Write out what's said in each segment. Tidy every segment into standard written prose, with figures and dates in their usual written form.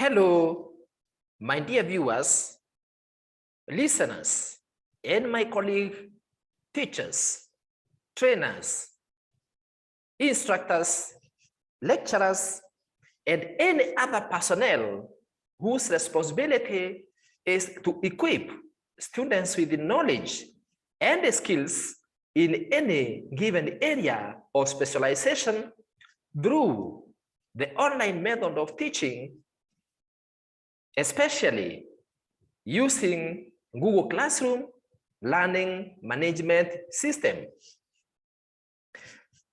Hello, my dear viewers, listeners, and my colleague teachers, trainers, instructors, lecturers, and any other personnel whose responsibility is to equip students with the knowledge and the skills in any given area of specialization through the online method of teaching, especially using Google Classroom Learning Management System.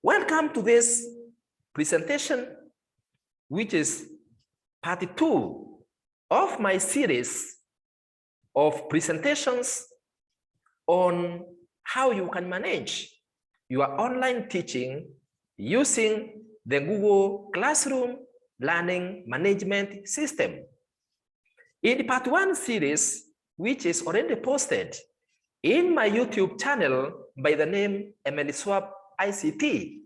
Welcome to this presentation, which is part 2 of my series of presentations on how you can manage your online teaching using the Google Classroom Learning Management System. In the part 1 series, which is already posted in my YouTube channel by the name EMELISWAP ICT,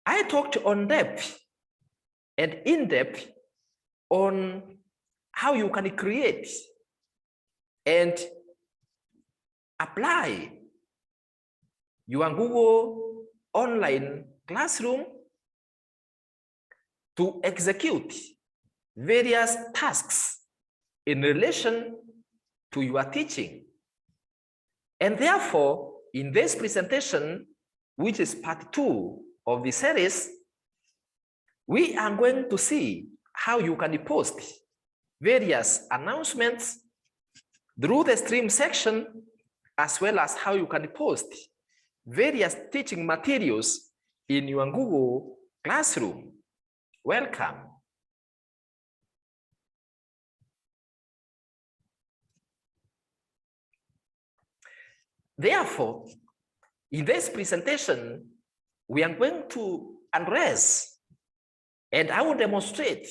I talked on depth and in depth on how you can create and apply your Google online classroom to execute various tasks in relation to your teaching. And therefore, in this presentation, which is part 2 of the series, we are going to see how you can post various announcements through the stream section, as well as how you can post various teaching materials in your Google Classroom. Welcome. Therefore, in this presentation, we are going to address and I will demonstrate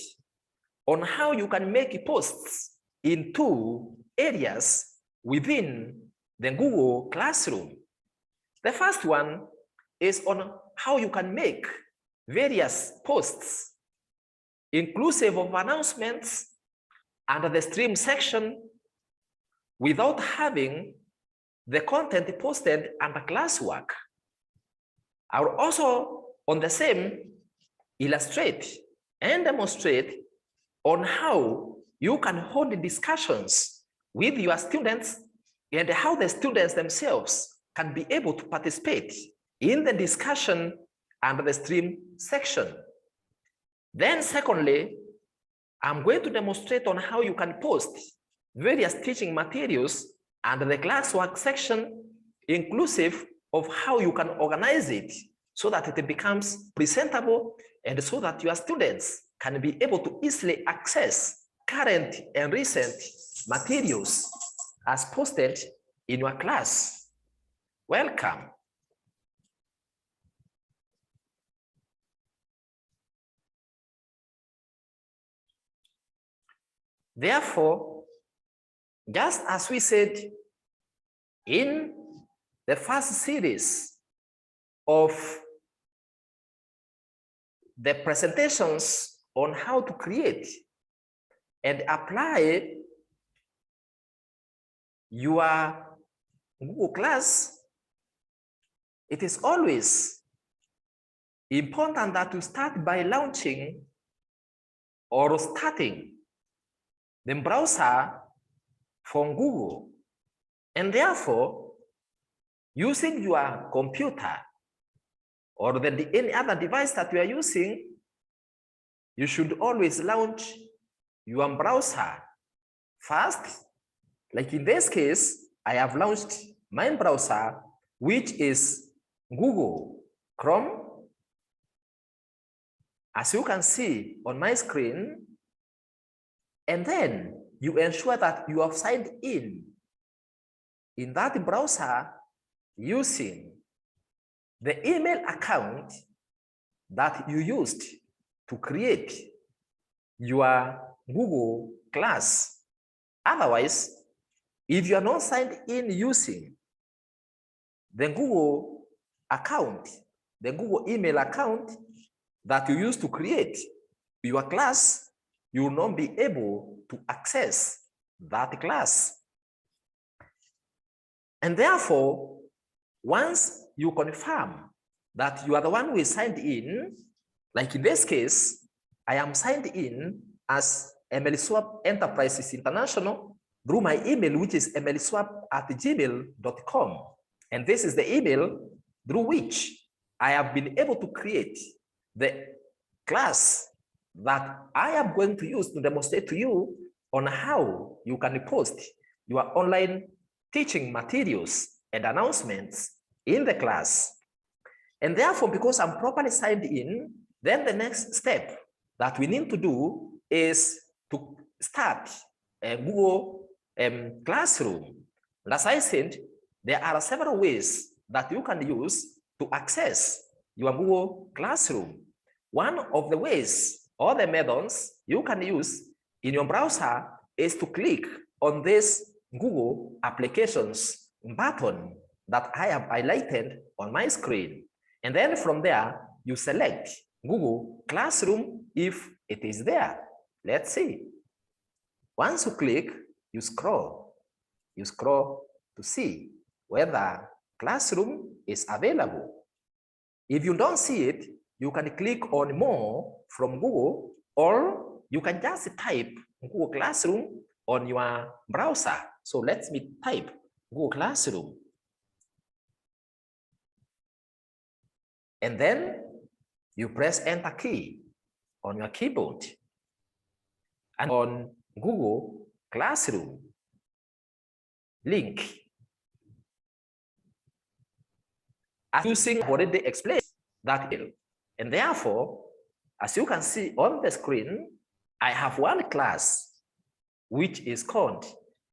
on how you can make posts in 2 areas within the Google Classroom. The first one is on how you can make various posts inclusive of announcements under the stream section without having the content posted under Classwork. I will also on the same illustrate and demonstrate on how you can hold discussions with your students and how the students themselves can be able to participate in the discussion under the stream section. Then secondly, I'm going to demonstrate on how you can post various teaching materials under the Classwork section, inclusive of how you can organize it so that it becomes presentable and so that your students can be able to easily access current and recent materials as posted in your class. Welcome. Therefore, just as we said in the first series of the presentations on how to create and apply your Google Class, it is always important that you start by launching or starting the browser from Google. And therefore, using your computer or any other device that you are using, you should always launch your browser first. Like in this case, I have launched my browser, which is Google Chrome. As you can see on my screen, and then you ensure that you have signed in that browser using the email account that you used to create your Google Class. Otherwise, if you are not signed in using the Google account, the Google email account that you used to create your class, you will not be able to access that class. And therefore, once you confirm that you are the one who is signed in, like in this case, I am signed in as EMELISWAP Enterprises International through my email, which is emeliswap@gmail.com. And this is the email through which I have been able to create the class that I am going to use to demonstrate to you on how you can post your online teaching materials and announcements in the class. And therefore, because I'm properly signed in, then the next step that we need to do is to start a Google Classroom. And as I said, there are several ways that you can use to access your Google Classroom. One of the ways or the methods you can use in your browser is to click on this Google Applications button that I have highlighted on my screen. And then from there, you select Google Classroom if it is there. Let's see. Once you click, you scroll to see whether Classroom is available. If you don't see it, you can click on More from Google, or you can just type Google Classroom on your browser. So let me type Google Classroom. And then you press Enter key on your keyboard. And on Google Classroom link, as using already explained that. And therefore, as you can see on the screen, I have one class which is called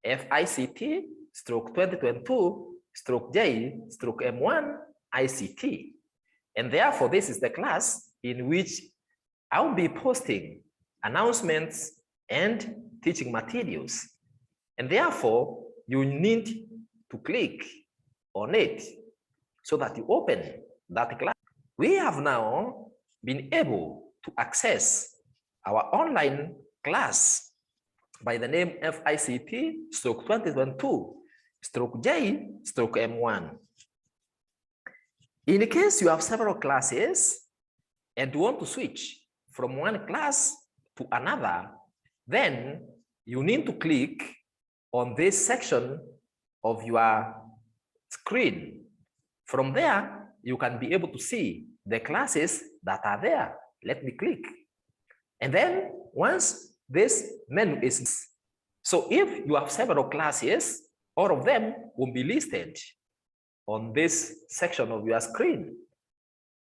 FICT/2022/J/M1 ICT. And therefore, this is the class in which I'll be posting announcements and teaching materials. And therefore, you need to click on it so that you open that class. We have now been able to access our online class by the name FICT/2022/J/M1. In case you have several classes and want to switch from one class to another, then you need to click on this section of your screen. From there, you can be able to see the classes that are there. Let me click. And then once this menu is, so if you have several classes, all of them will be listed on this section of your screen.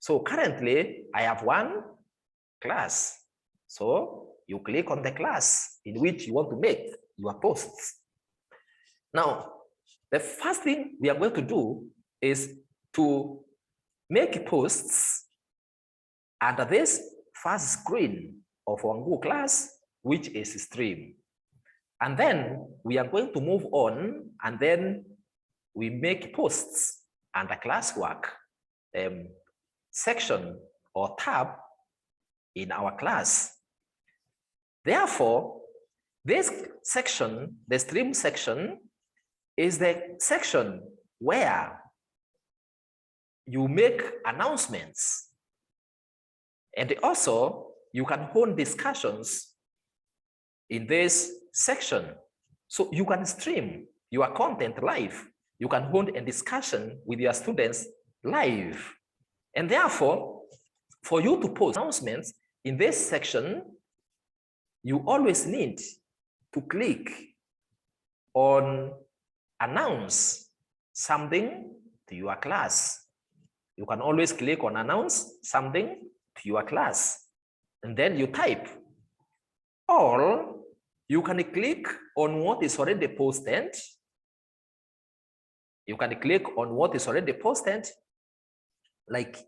So currently I have one class. So you click on the class in which you want to make your posts. Now, the first thing we are going to do is to make posts under this first screen of our Google class, which is stream. And then we are going to move on, and then we make posts under Classwork section or tab in our class. Therefore, this section, the stream section, is the section where you make announcements. And also, you can hold discussions in this section. So you can stream your content live. You can hold a discussion with your students live. And therefore, for you to post announcements in this section, you always need to click on announce something to your class. You can always click on announce something to your class. And then you type, or you can click on what is already posted. You can click on what is already posted. Like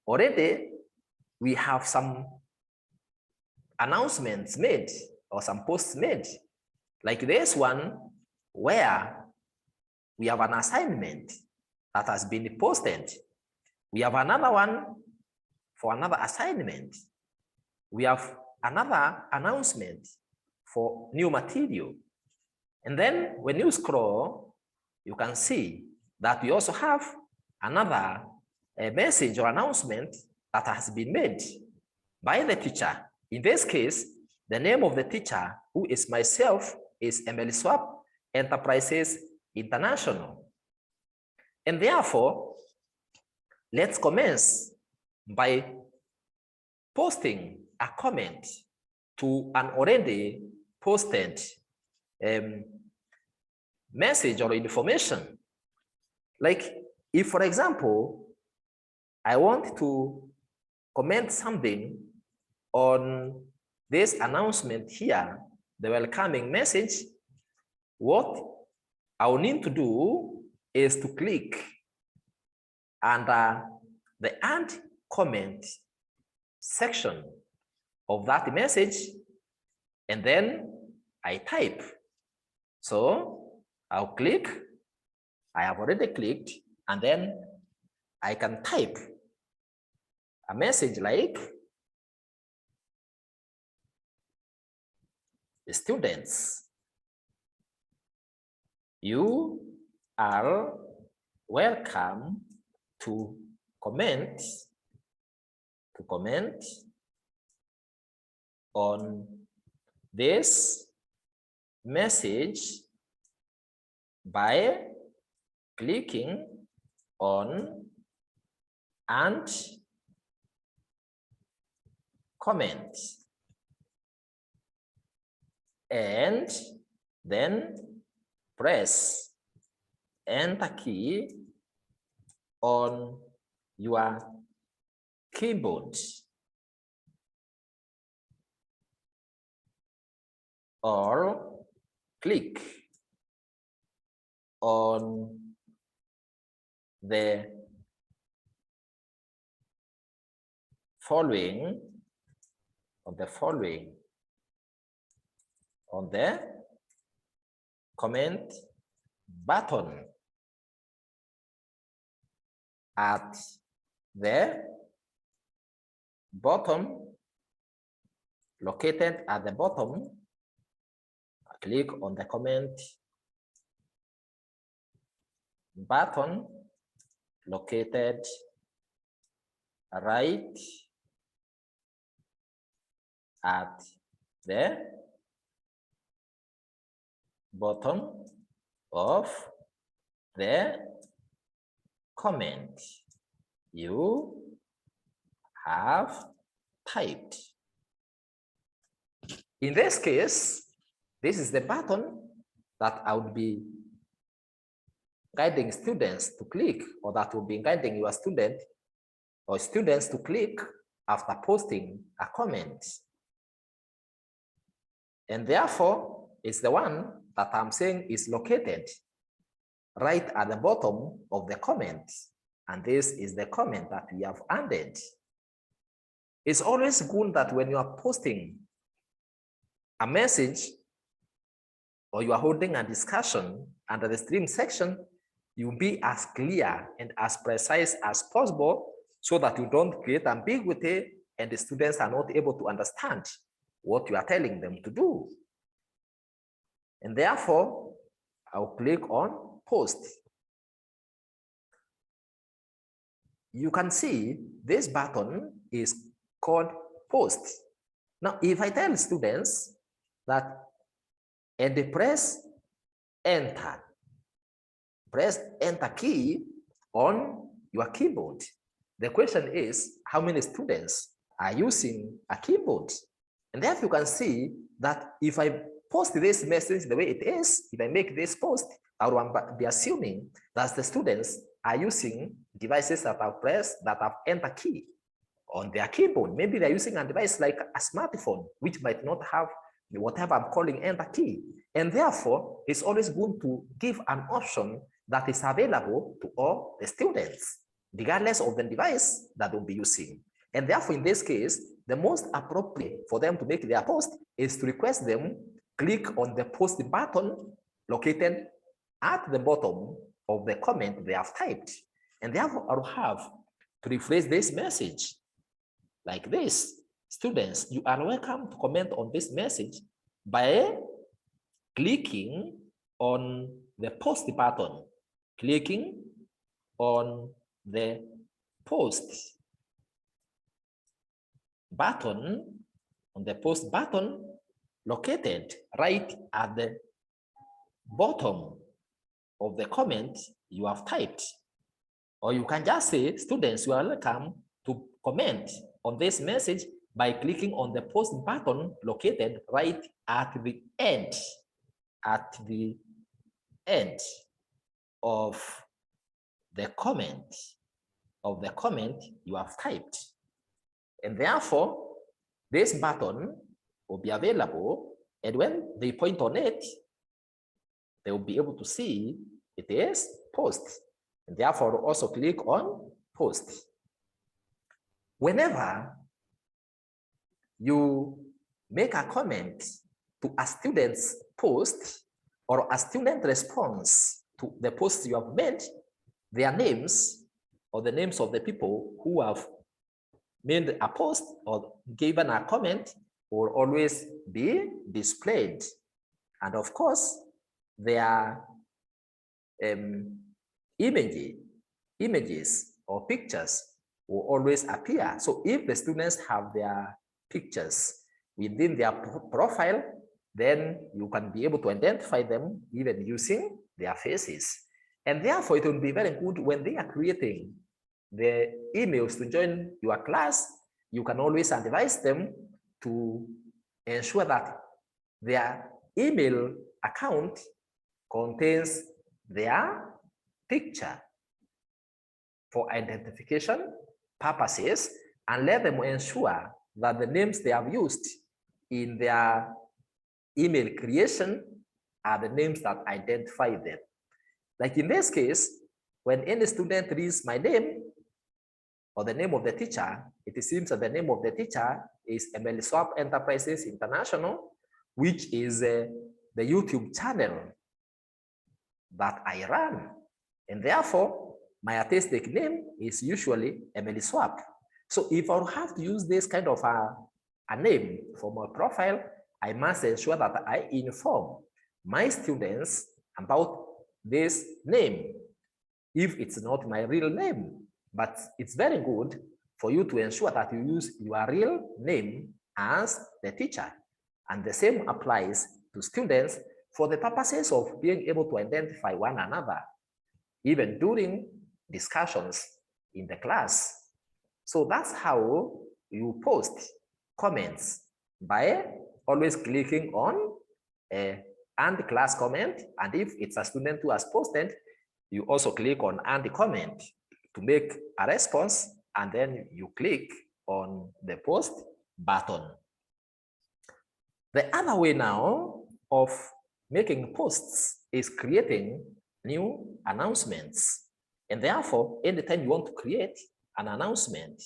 already we have some announcements made or some posts made. Like this one where we have an assignment that has been posted. We have another one for another assignment. We have another announcement for new material. And then when you scroll, you can see that we also have another message or announcement that has been made by the teacher. In this case, the name of the teacher, who is myself, is EMELISWAP Enterprises International. And therefore, let's commence by posting a comment to an already posted message or information. Like if, for example, I want to comment something on this announcement here, the welcoming message, what I'll need to do is to click under the add comment section of that message, and then I type. So I'll click, I have already clicked, and then I can type a message like, students, you are welcome to comment on this message by clicking on and comment, and then press enter key on your keyboard, or click on the following, on the comment button at the bottom, located at the bottom. Click on the comment button located right at the bottom of the comment you have typed. In this case, this is the button that I would be guiding students to click, or that will be guiding your student or students to click after posting a comment. And therefore, it's the one that I'm saying is located right at the bottom of the comment. And this is the comment that we have added. It's always good that when you are posting a message or you are holding a discussion under the stream section, you be as clear and as precise as possible so that you don't create ambiguity and the students are not able to understand what you are telling them to do. And therefore, I'll click on post. You can see this button is called post. Now, if I tell students that, and they press enter key on your keyboard, the question is, how many students are using a keyboard? And therefore, you can see that if I post this message the way it is, if I make this post, I will be assuming that the students are using devices that have enter key on their keyboard. Maybe they're using a device like a smartphone, which might not have whatever I'm calling enter key. And therefore, it's always good to give an option that is available to all the students, regardless of the device that they'll be using. And therefore, in this case, the most appropriate for them to make their post is to request them click on the post button located at the bottom of the comment they have typed. And therefore, I'll have to rephrase this message like this. students, you are welcome to comment on this message by clicking on the post button. Clicking on the post button, located right at the bottom of the comment you have typed. Or you can just say, students, you are welcome to comment on this message by clicking on the post button located right at the end of the comment you have typed. And therefore, this button will be available, and when they point on it, they will be able to see it is post. And therefore, also click on post. Whenever you make a comment to a student's post or a student response to the post you have made, their names or the names of the people who have made a post or given a comment will always be displayed. And of course, their images or pictures will always appear. So if the students have their pictures within their profile, then you can be able to identify them even using their faces. And therefore, it will be very good when they are creating the emails to join your class. You can always advise them to ensure that their email account contains their picture for identification purposes, and let them ensure that the names they have used in their email creation are the names that identify them. Like in this case, when any student reads my name or the name of the teacher, it seems that the name of the teacher is EMELISWAP Enterprises International, which is the YouTube channel that I run. And therefore, my artistic name is usually EMELISWAP. So if I have to use this kind of a name for my profile, I must ensure that I inform my students about this name, if it's not my real name. But it's very good for you to ensure that you use your real name as the teacher. And the same applies to students for the purposes of being able to identify one another, even during discussions in the class. So that's how you post comments, by always clicking on and class comment. And if it's a student who has posted, you also click on and comment to make a response, and then you click on the post button. The other way now of making posts is creating new announcements. And therefore, anytime you want to create an announcement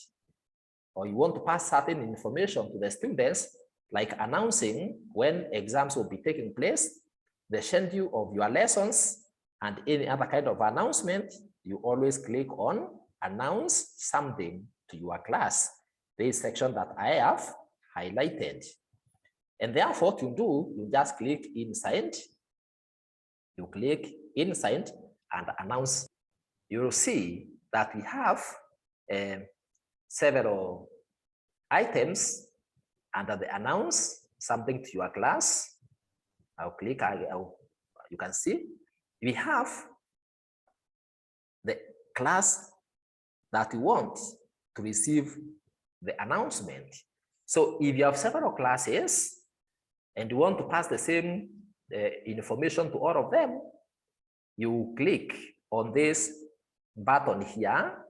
or you want to pass certain information to the students, like announcing when exams will be taking place, the schedule of your lessons, and any other kind of announcement, you always click on announce something to your class, this section that I have highlighted. And therefore, to do, you just click inside. You click inside and announce. You'll see that we have several items under the announce something to your class. I'll click, you can see we have the class that we want to receive the announcement. So if you have several classes and you want to pass the same information to all of them, you click on this button here.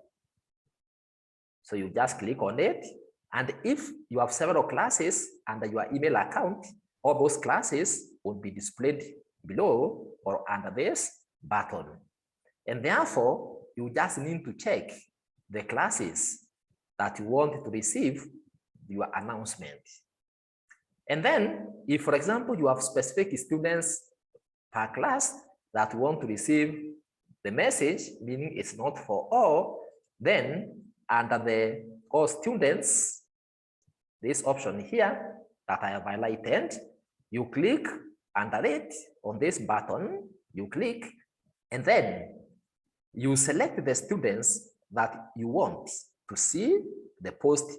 So you just click on it. And if you have several classes under your email account, all those classes will be displayed below or under this button. And therefore, you just need to check the classes that you want to receive your announcement. And then, if, for example, you have specific students per class that want to receive the message, meaning it's not for all, then under the all students, this option here that I have highlighted, you click under it on this button, you click, and then you select the students that you want to see the post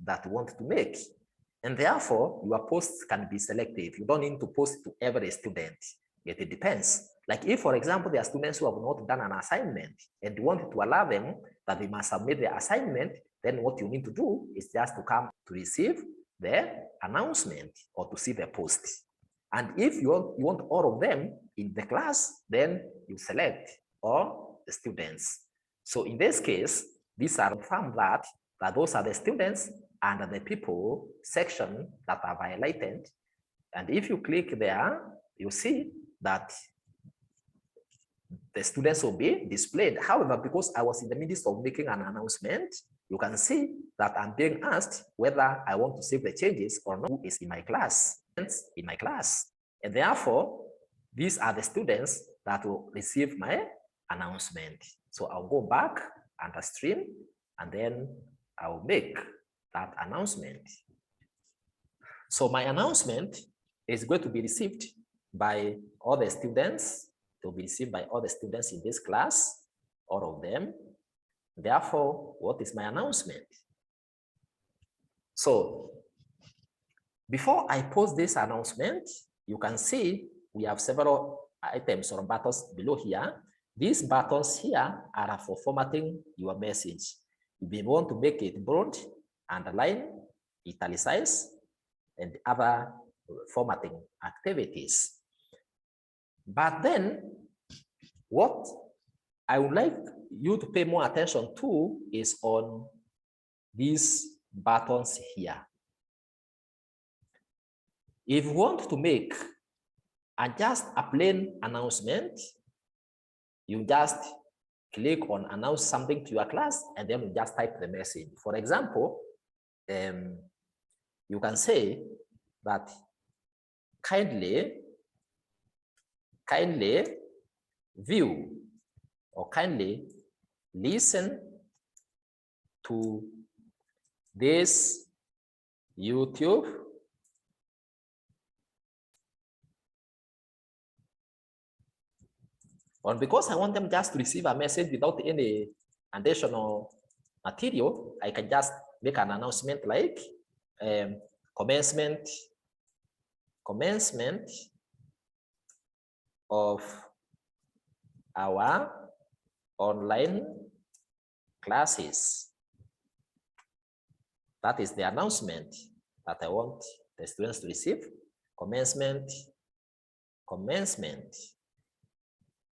that you want to make. And therefore, your posts can be selective. You don't need to post to every student. Yet it depends. Like if, for example, there are students who have not done an assignment and you want to allow them that they must submit their assignment, then what you need to do is just to come to receive the announcement or to see the post. And if you want all of them in the class, then you select all the students. So in this case, these are confirmed that those are the students and the people section that are highlighted. And if you click there, you see that the students will be displayed. However, because I was in the midst of making an announcement, you can see that I'm being asked whether I want to save the changes or not. Who is in my class? In my class. And therefore, these are the students that will receive my announcement. So I'll go back and stream, and then I'll make that announcement. So my announcement is going to be received by all the students. It will be received by all the students in this class, all of them. Therefore, what is my announcement? So before I post this announcement, you can see we have several items or buttons below here. These buttons here are for formatting your message. You may want to make it bold, underline, italicize, and other formatting activities. But then what I would like you to pay more attention to is on these buttons here. If you want to make just a plain announcement, you just click on announce something to your class and then you just type the message. For example, you can say that kindly view or kindly listen to this YouTube or because I want them just to receive a message without any additional material, I can just make an announcement like commencement of our online classes. That is the announcement that I want the students to receive. Commencement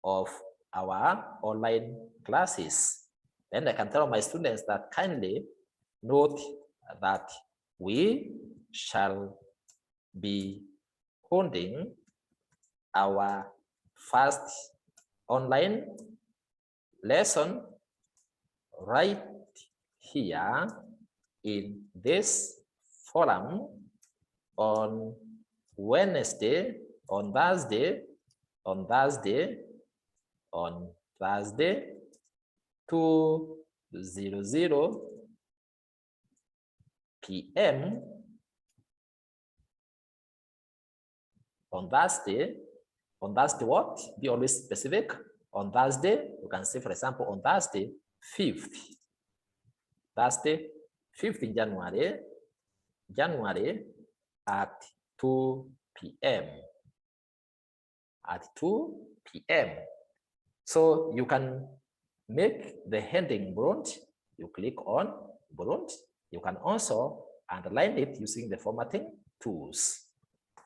of our online classes. Then I can tell my students that kindly note that we shall be holding our first online lesson right here in this forum on Wednesday, on Thursday, 2:00 p.m. on Thursday what? Be always specific. On Thursday, you can say, for example, on Thursday 5th January at 2 p.m. So you can make the heading broad. You click on broad. You can also underline it using the formatting tools.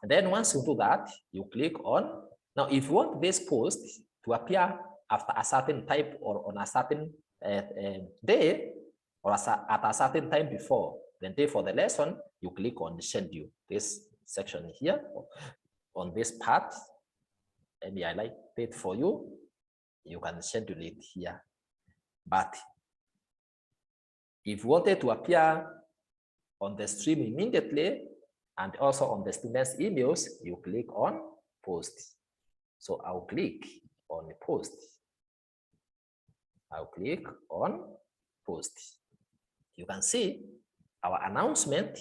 And then once you do that, you click on. Now, if you want this post to appear after a certain time or on a certain day or at a certain time before the day for the lesson, you click on the schedule. This section here on this part, maybe I like it for you. You can schedule it here. But if you want it to appear on the stream immediately and also on the students' emails, you click on post. So I'll click on post. You can see our announcement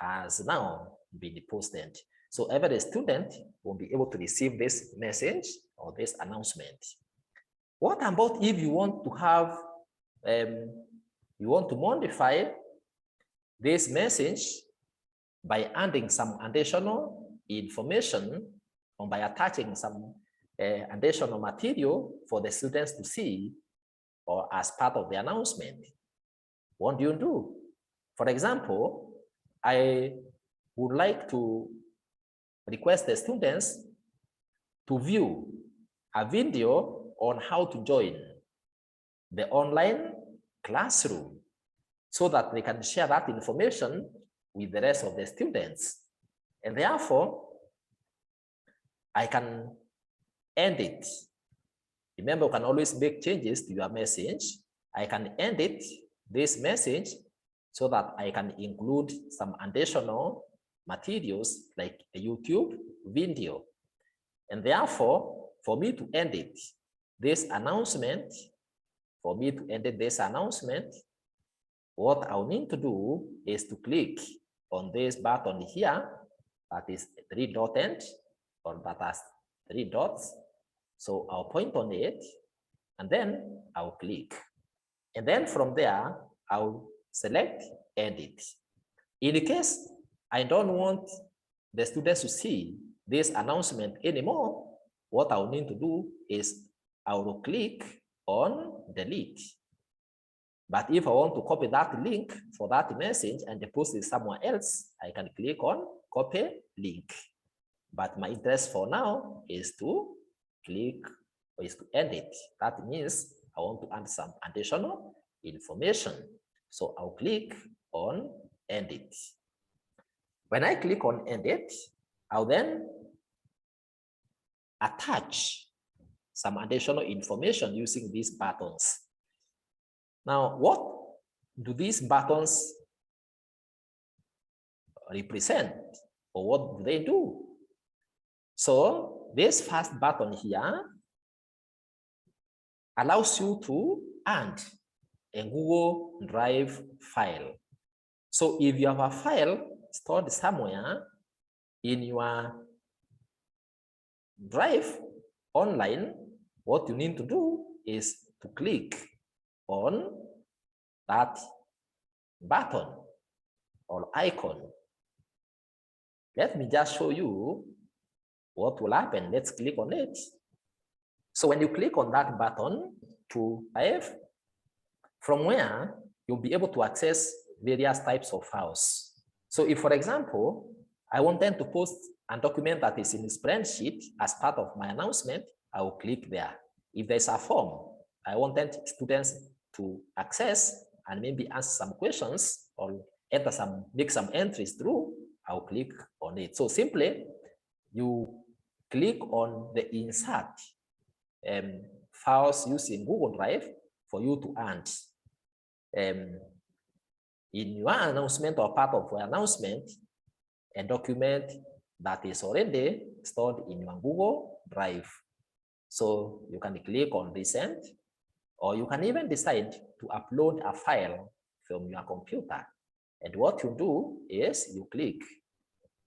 has now been posted. So every student will be able to receive this message or this announcement. What about if you want to have, you want to modify this message by adding some additional information or by attaching some additional material for the students to see or as part of the announcement? What do you do? For example, I would like to request the students to view a video on how to join the online classroom so that they can share that information with the rest of the students. And therefore, I can end it. Remember, you can always make changes to your message. I can end it, this message, so that I can include some additional materials like a YouTube video. And therefore, for me to end it, this announcement, what I'll need to do is to click on this button here that is three-dotted, or that has 3 dots. So I'll point on it and then I'll click. And then from there, I'll select edit. In the case I don't want the students to see this announcement anymore, what I'll need to do is I will click on delete. But if I want to copy that link for that message and post it somewhere else, I can click on copy link. But my interest for now is to click or is to edit. That means I want to add some additional information. So I'll click on edit. When I click on edit, I'll then attach some additional information using these buttons. Now, what do these buttons represent, or what do they do? So this first button here allows you to add a Google Drive file. So if you have a file stored somewhere in your Drive online, what you need to do is to click on that button or icon. Let me just show you what will happen. Let's click on it. So when you click on that button to Drive, from where you'll be able to access various types of files. So if, for example, I want them to post a document that is in the spreadsheet as part of my announcement, I will click there. If there's a form I wanted students to access and maybe ask some questions or make some entries through, I'll click on it. So simply, you click on the insert files using Google Drive for you to add in your announcement or part of your announcement a document that is already stored in your Google Drive. So you can click on resend, or you can even decide to upload a file from your computer. And what you do is you click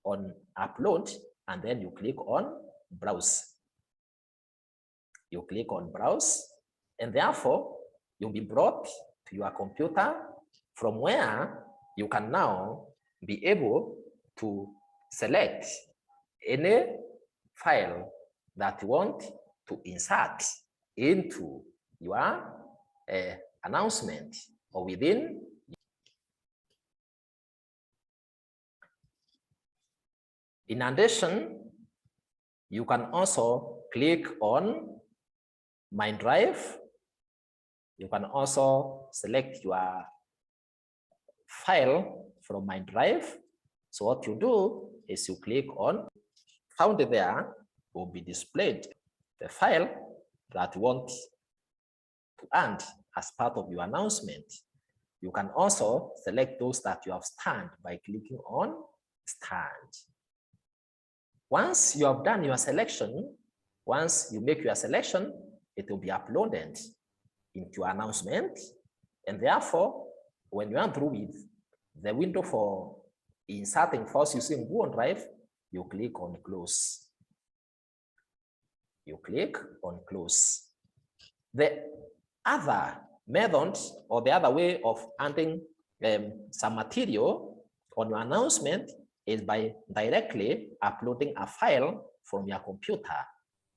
on upload and then you click on browse. You click on browse, and therefore you'll be brought to your computer, from where you can now be able to select any file that you want to insert into your announcement or within. In addition, you can also click on My Drive. You can also select your file from My Drive. So what you do is you click on, found there will be displayed the file that you want to add as part of your announcement. You can also select those that you have scanned by clicking on Scanned. Once you have done your selection, once you make your selection, it will be uploaded into your announcement. And therefore, when you are through with the window for inserting files using Google Drive, you click on close. You click on close. The other method or the other way of adding some material on your announcement is by directly uploading a file from your computer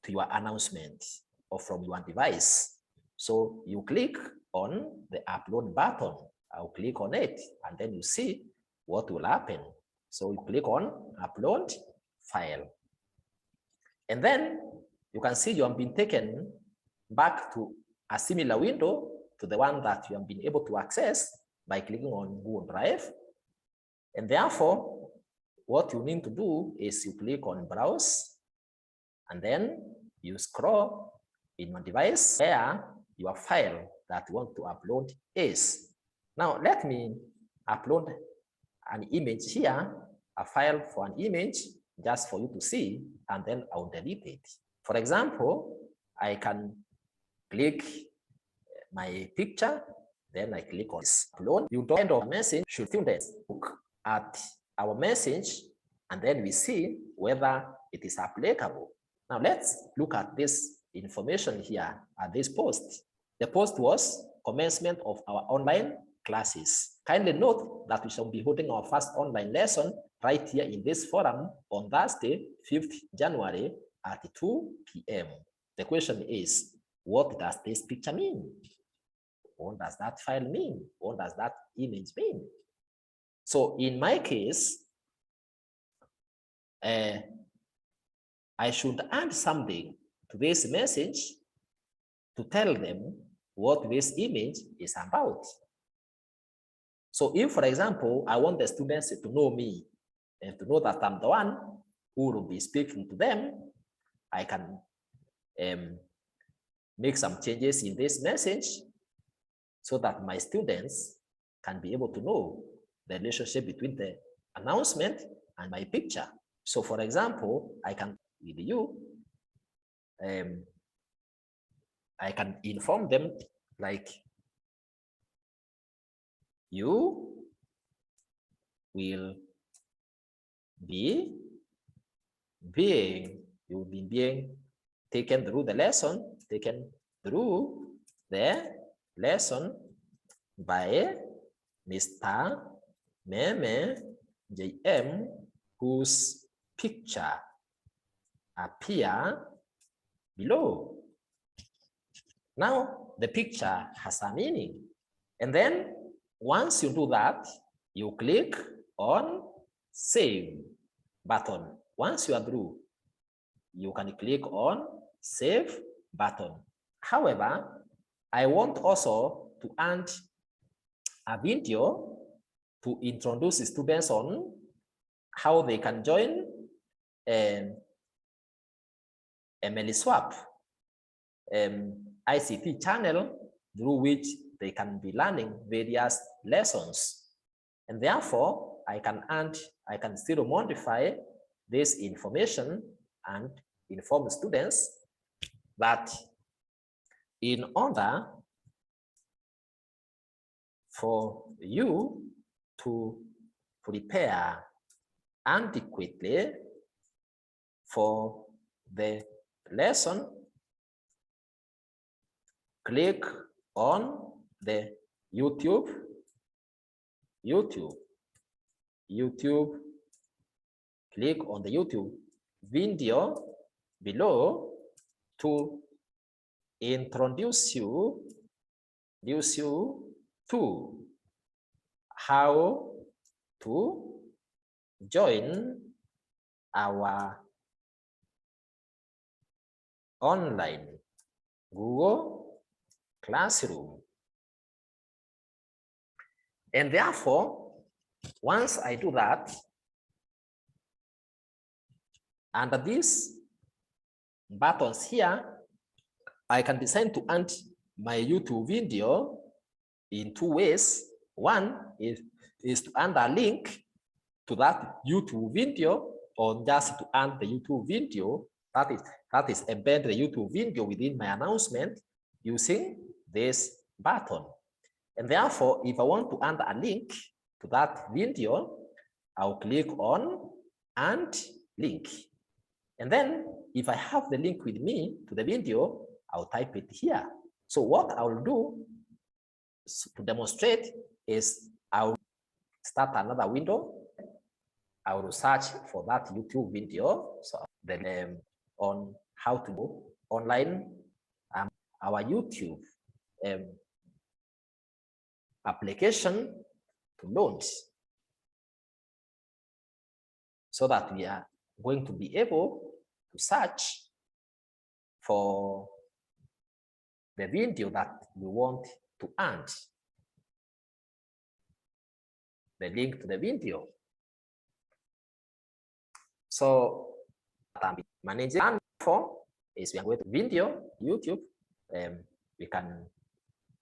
to your announcement or from your device. So you click on the upload button. I'll click on it and then you see what will happen. So you click on upload file. And then you can see you have been taken back to a similar window to the one that you have been able to access by clicking on Google Drive. And therefore, what you need to do is you click on browse and then you scroll in your device where your file that you want to upload is. Now, let me upload an image here, a file for an image, just for you to see, and then I'll delete it. For example, I can click my picture, then I click on this upload. You don't end of message, should students look at our message, and then we see whether it is applicable. Now let's look at this information here at this post. The post was commencement of our online classes. Kindly note that we shall be holding our first online lesson right here in this forum on Thursday, 5th January at 2 p.m. The question is, what does this picture mean? What does that file mean? What does that image mean? So in my case, I should add something to this message to tell them what this image is about. So if, for example, I want the students to know me and to know that I'm the one who will be speaking to them, I can make some changes in this message so that my students can be able to know the relationship between the announcement and my picture. So for example, I can with you, I can inform them like, you will be being taken through the lesson, by Mr. Meme JM, whose picture appear below. Now the picture has a meaning. And then once you do that, you click on save button. Once you are through, you can click on save button. However, I want also to add a video to introduce the students on how they can join EMELISWAP ICT channel through which they can be learning various lessons. And therefore, I can still modify this information and inform students that in order for you to prepare adequately for the lesson, click on the YouTube, click on the YouTube video below to introduce you to how to join our online Google Classroom. And therefore, once I do that, under these buttons here, I can decide to add my YouTube video in two ways. One is to add a link to that YouTube video, or just to add the YouTube video, that is embed the YouTube video within my announcement using this button. And therefore, if I want to add a link to that video, I'll click on and link. And then if I have the link with me to the video, I'll type it here. So what I'll do to demonstrate is I'll start another window. I will search for that YouTube video. So then on how to go online, our YouTube application to launch, so that we are going to be able to search for the video that we want to add the link to the video. So I'm managing for is we are going to video YouTube. We can,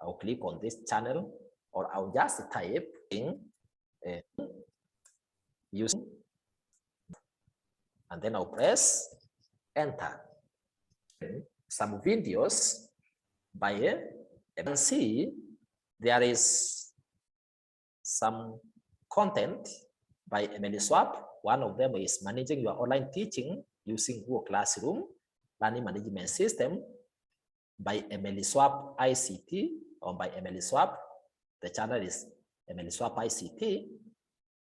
I'll click on this channel, or I'll just type in using, and then I'll press enter. Some videos by you can see there is some content by EMELISWAP. One of them is managing your online teaching using Google Classroom Learning Management System by EMELISWAP ICT, or by EMELISWAP. The channel is EMELISWAP ICT,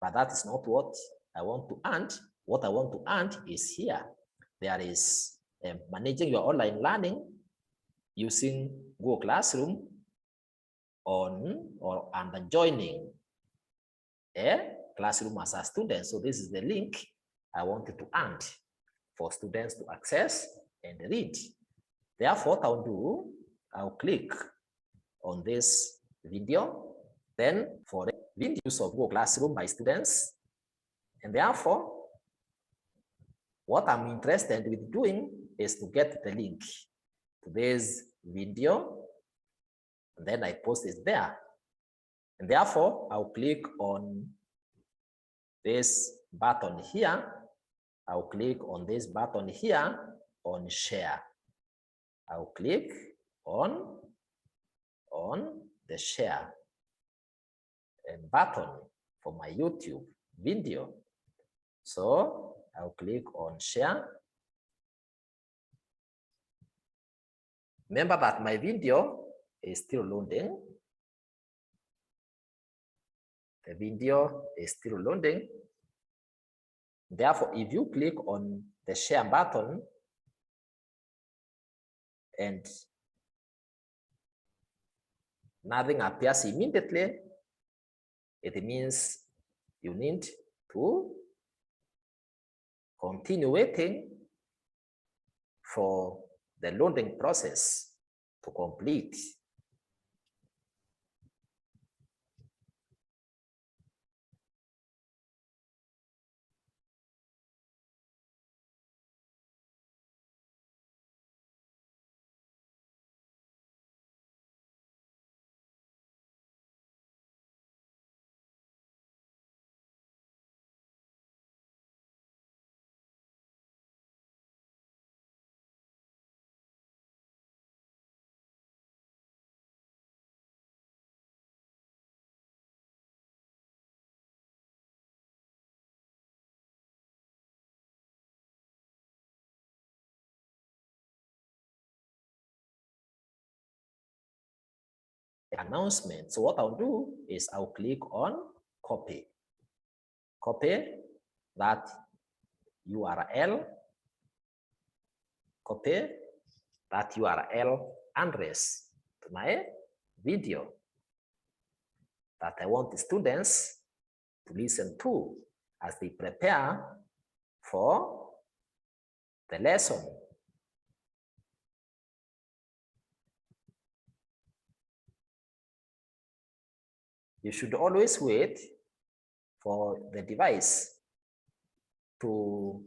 but that is not what I want to add. What I want to add is here. There is managing your online learning using Google Classroom and joining a classroom as a student. So this is the link I wanted to add for students to access and read. Therefore, what I'll do, I'll click on this video, then for the videos of Google Classroom by students. And therefore, what I'm interested with doing is to get the link to this video, and then I post it there. And therefore, I'll click on this button here. I'll click on this button here on share. I'll click on the share button for my YouTube video. So I'll click on share. Remember that my video is still loading. The video is still loading. Therefore, if you click on the share button and nothing appears immediately, it means you need to continue waiting for the loading process to complete. Announcement. So what I'll do is I'll click on copy that URL, copy that URL address to my video that I want the students to listen to as they prepare for the lesson. You should always wait for the device to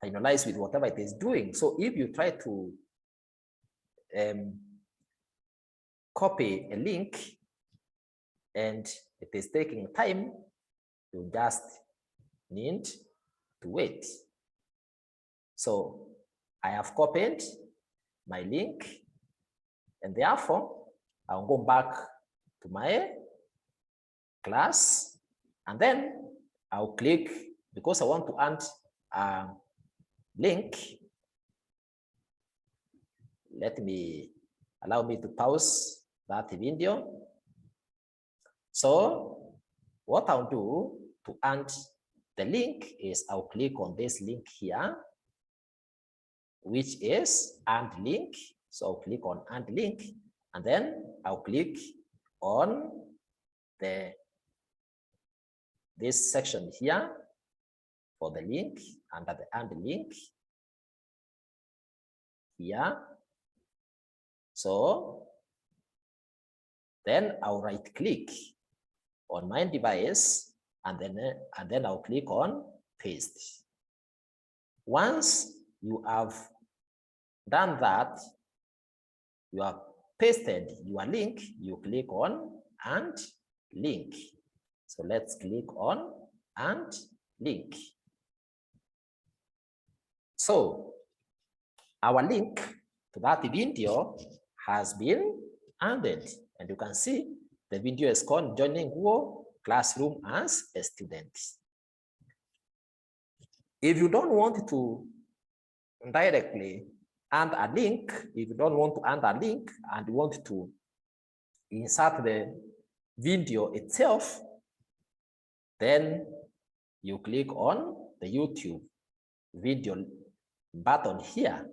finalize with whatever it is doing. So if you try to copy a link and it is taking time, you just need to wait. So I have copied my link, and therefore I'll go back to my class, and then I'll click, because I want to add a link. Allow me to pause that video. So what I'll do to add the link is I'll click on this link here, which is add link. So I'll click on add link, and then I'll click on this section here for the link, under the add link here. So then I'll right click on my device, and then I'll click on paste. Once you have done that, you have pasted your link, you click on and link. So let's click on and link. So our link to that video has been added, and you can see the video is called Joining Google Classroom as a Student. If you don't want to directly add a link, if you don't want to add a link and you want to insert the video itself, then you click on the YouTube video button here.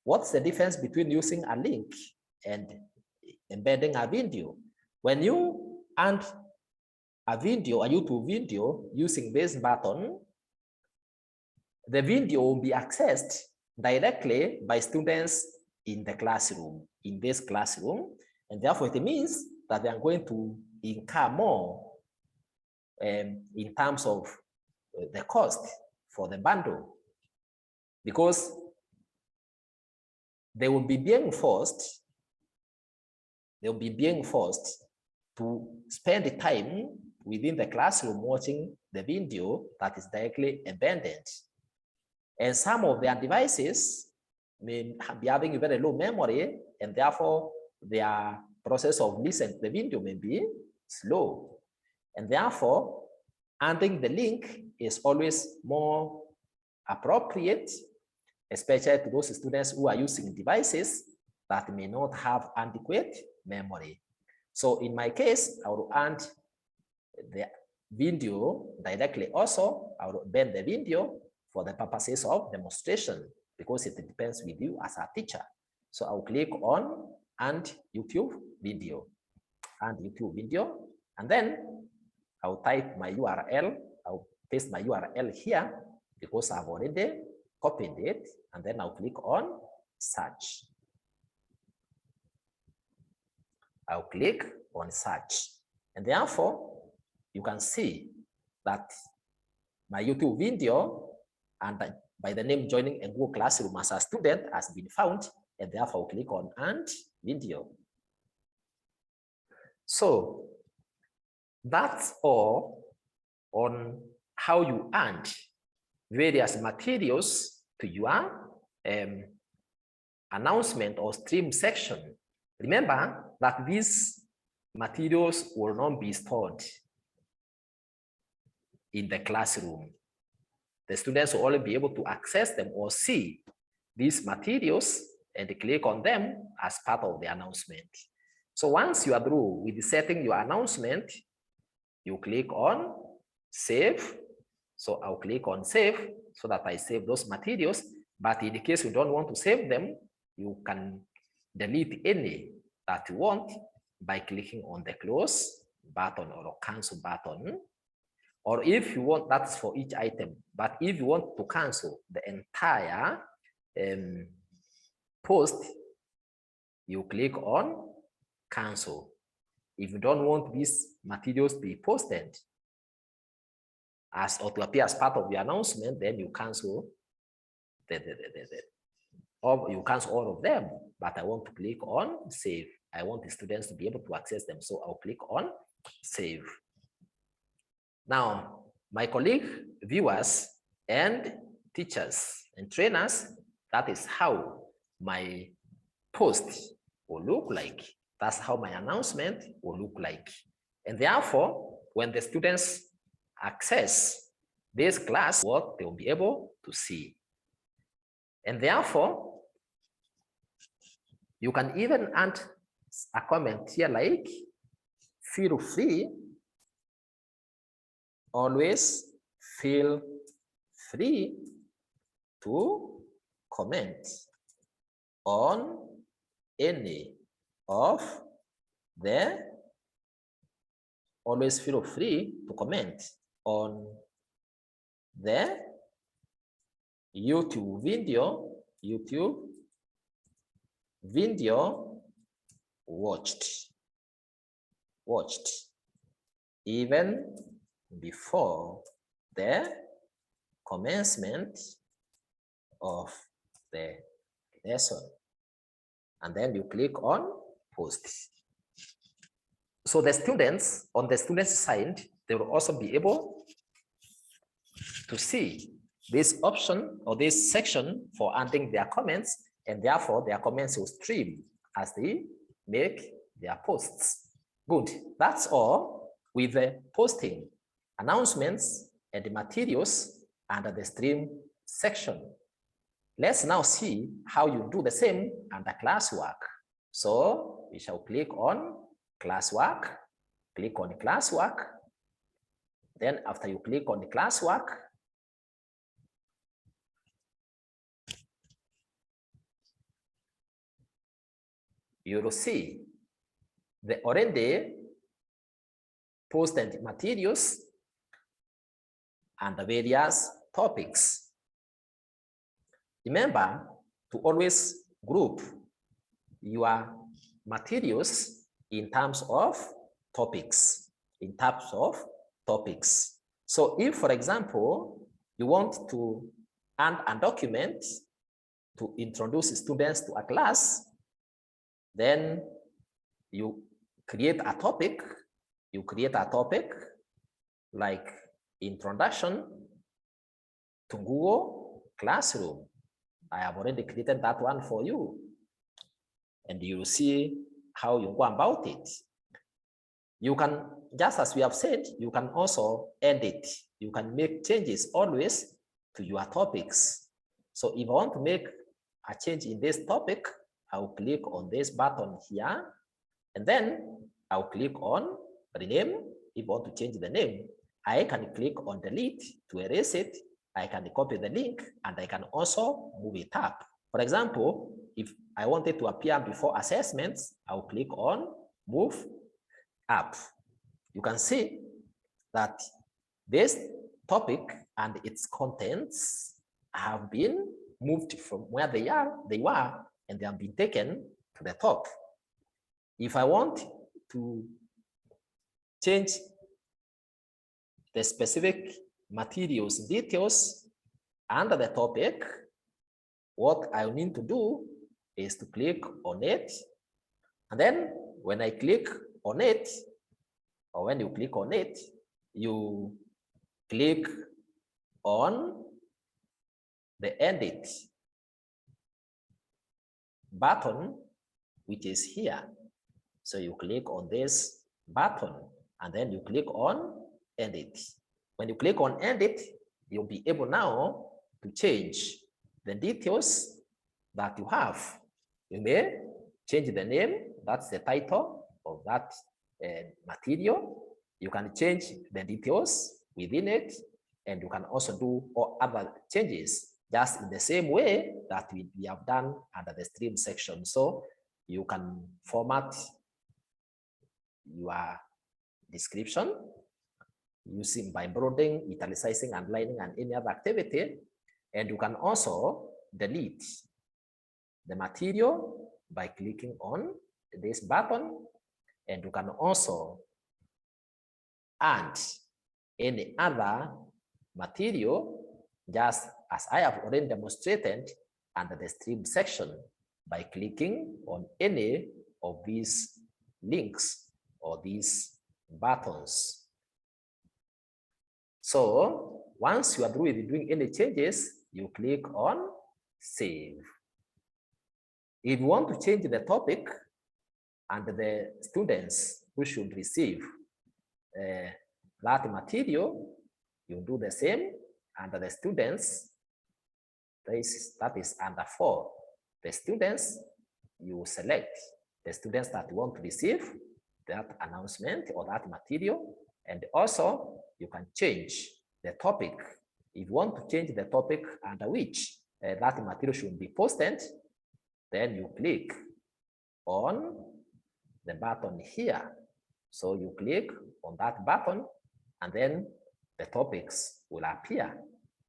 What's the difference between using a link and embedding a video? When you add a video, a YouTube video, using this button, the video will be accessed directly by students in the classroom, in this classroom, and therefore it means that they are going to incur more in terms of the cost for the bundle, because they will be being forced to spend the time within the classroom watching the video that is directly embedded. And some of their devices may be having a very low memory, and therefore their process of listening to the video may be slow. And therefore, adding the link is always more appropriate, especially to those students who are using devices that may not have adequate memory. So in my case, I will add the video directly also. I will embed the video for the purposes of demonstration, because it depends with you as a teacher. So I'll click on and YouTube video, and then I'll type my URL. I'll paste my URL here because I've already copied it, and then I'll click on search. I'll click on search, and therefore you can see that my YouTube video and by the name Joining a Google Classroom as a Student has been found, and therefore I'll click on and video. So that's all on how you add various materials to your announcement or stream section. Remember that these materials will not be stored in the classroom. The students will only be able to access them or see these materials and click on them as part of the announcement. So once you are through with setting your announcement, you click on save. So I'll click on save so that I save those materials. But in the case you don't want to save them, you can delete any that you want by clicking on the close button or cancel button. Or if you want, that's for each item. But if you want to cancel the entire post, you click on cancel. If you don't want these materials to be posted or to appear as part of the announcement, then you cancel or you cancel all of them. But I want to click on save. I want the students to be able to access them, so I'll click on save. Now, my colleague, viewers, and teachers and trainers, that is how my post will look like. That's how my announcement will look like. And therefore, when the students access this class, what they will be able to see. And therefore, you can even add a comment here like, feel free, always feel free to comment on any of the, always feel free to comment on the YouTube video watched even before the commencement of the lesson. And then you click on post. So the students, on the students' side, they will also be able to see this option or this section for adding their comments, and therefore their comments will stream as they make their posts. Good, that's all with the posting, announcements, and the materials under the stream section. Let's now see how you do the same under classwork. So we shall click on classwork, click on classwork. Then after you click on the classwork, you will see the already posted materials and the various topics. Remember to always group your materials in terms of topics, So if, for example, you want to add a document to introduce students to a class, then you create a topic. You create a topic like introduction to Google Classroom. I have already created that one for you. And you will see how you go about it. You can, just as we have said, you can also edit. You can make changes always to your topics. So if I want to make a change in this topic, I'll click on this button here, and then I'll click on rename. If I want to change the name, I can click on delete to erase it. I can copy the link, and I can also move it up. For example, if I want it to appear before assessments, I'll click on move up. You can see that this topic and its contents have been moved from where they were, and they have been taken to the top. If I want to change the specific materials details under the topic, what I need to do is to click on it. And then when I click on it, or when you click on it, you click on the edit button, which is here. So you click on this button, and then you click on edit. When you click on edit, you'll be able now to change the details that you have. You may change the name, that's the title of that material. You can change the details within it, and you can also do all other changes just in the same way that we have done under the stream section. So you can format your description using by bolding, italicizing, underlining, and any other activity. And you can also delete the material by clicking on this button. And you can also add any other material, just as I have already demonstrated under the stream section, by clicking on any of these links or these buttons. So once you are through with doing any changes, you click on save. If you want to change the topic and the students who should receive that material, you do the same under the students. That is under 4. The students, you select the students that want to receive that announcement or that material. And also, you can change the topic. If you want to change the topic under which that material should be posted, then you click on the button here. So you click on that button, and then the topics will appear.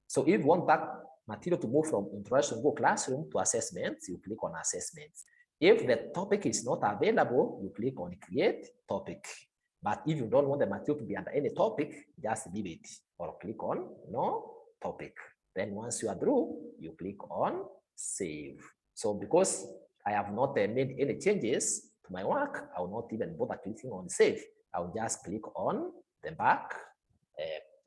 So if you want that material to move from Introduction to Google Classroom to assessments, you click on assessments. If the topic is not available, you click on create topic. But if you don't want the material to be under any topic, just leave it or click on no topic. Then once you are through, you click on save. So because I have not made any changes to my work, I will not even bother clicking on save. I will just click on the back.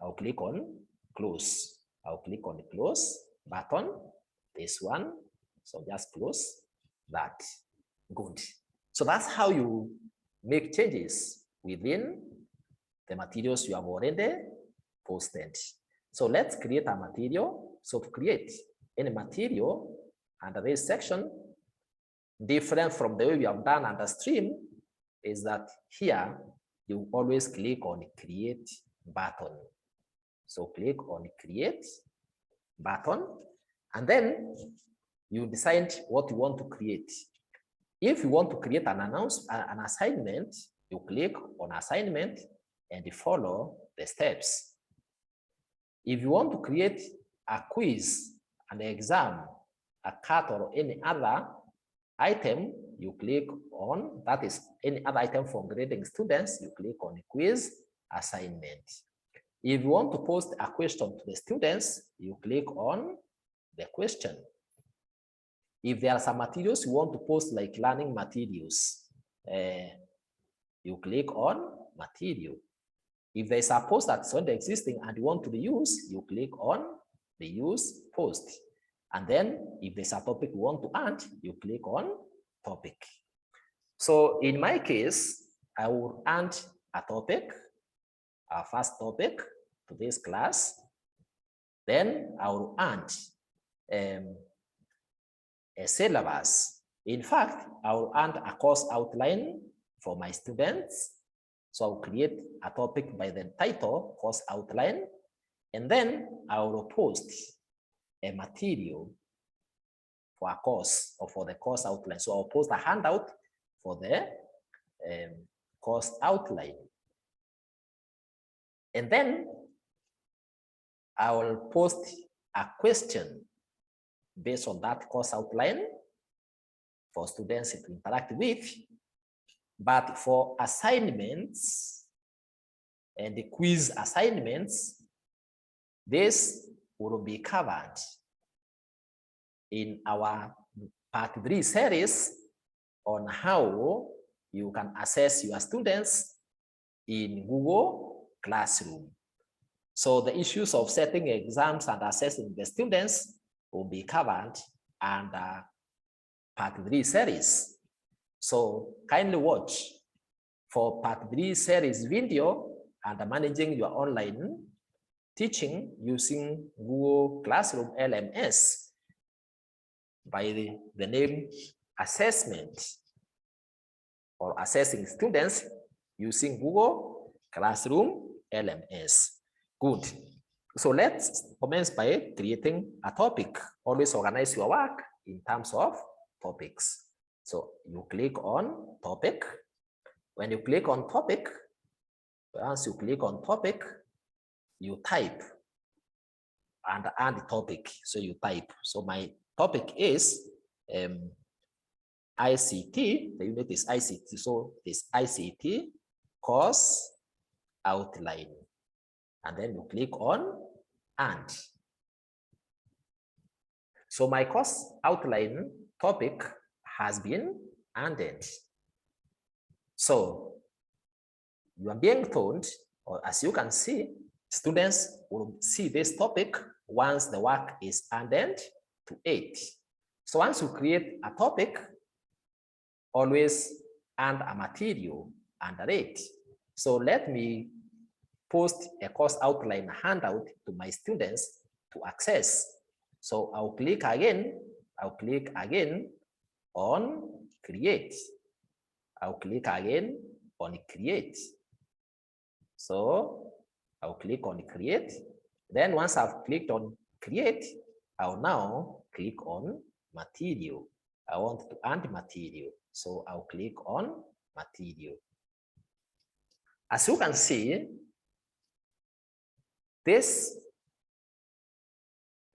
I'll click on close. I'll click on the close button, this one. So just close that. Good. So that's how you make changes within the materials you have already posted. So let's create a material. So to create any material under this section, different from the way we have done under stream, is that here you always click on create button. So click on create button, and then you decide what you want to create. If you want to create an assignment, you click on assignment and follow the steps. If you want to create a quiz, an exam, a cut, or any other item, you click on, that is any other item for grading students, you click on quiz assignment. If you want to post a question to the students, you click on the question. If there are some materials you want to post, like learning materials, you click on material. If there is a post that's already existing and you want to reuse, you click on reuse post. And then if there's a topic you want to add, you click on topic. So in my case, I will add a topic, our first topic to this class. Then I will add a syllabus. In fact, I will add a course outline for my students. So I'll create a topic by the title, course outline, and then I will post a material for a course or for the course outline. So I'll post a handout for the course outline. And then I will post a question based on that course outline for students to interact with. But for assignments and the quiz assignments, this will be covered in our part 3 series on how you can assess your students in Google Classroom. So the issues of setting exams and assessing the students will be covered under part 3 series. So kindly watch for part 3 series video and managing your online teaching using Google Classroom LMS by the name assessment or assessing students using Google Classroom LMS. Good. So let's commence by creating a topic. Always organize your work in terms of topics. So you click on topic. When you click on topic, once you click on topic, you type and add the topic. So you type. So my topic is ICT. The unit is ICT. So this ICT course outline. And then you click on add. So my course outline topic has been added. So you are being told, or as you can see, students will see this topic once the work is added to it. So once you create a topic, always add a material under it. So let me post a course outline handout to my students to access. So I'll click again on create. I'll click again on create. So I'll click on create. Then once I've clicked on create, I'll now click on material. I want to add material. So I'll click on material. As you can see, this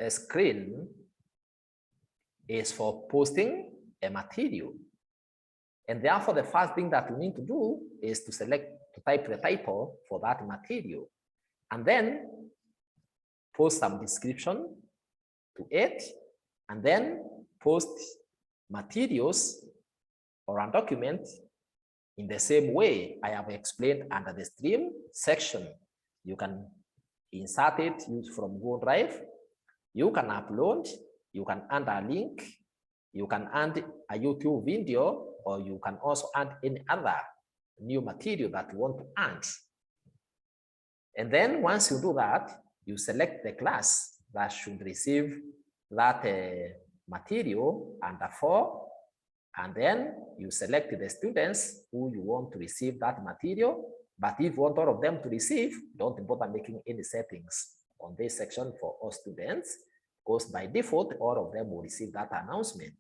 screen is for posting a material. And therefore, the first thing that we need to do is to type the title for that material. And then post some description to it. And then post materials or a document in the same way I have explained under the stream section. You can insert it from Google Drive. You can upload, you can add a link, you can add a YouTube video, or you can also add any other new material that you want to add. And then once you do that, you select the class that should receive that material under 4, and then you select the students who you want to receive that material. But if you want all of them to receive, don't bother making any settings on this section for all students, because by default, all of them will receive that announcement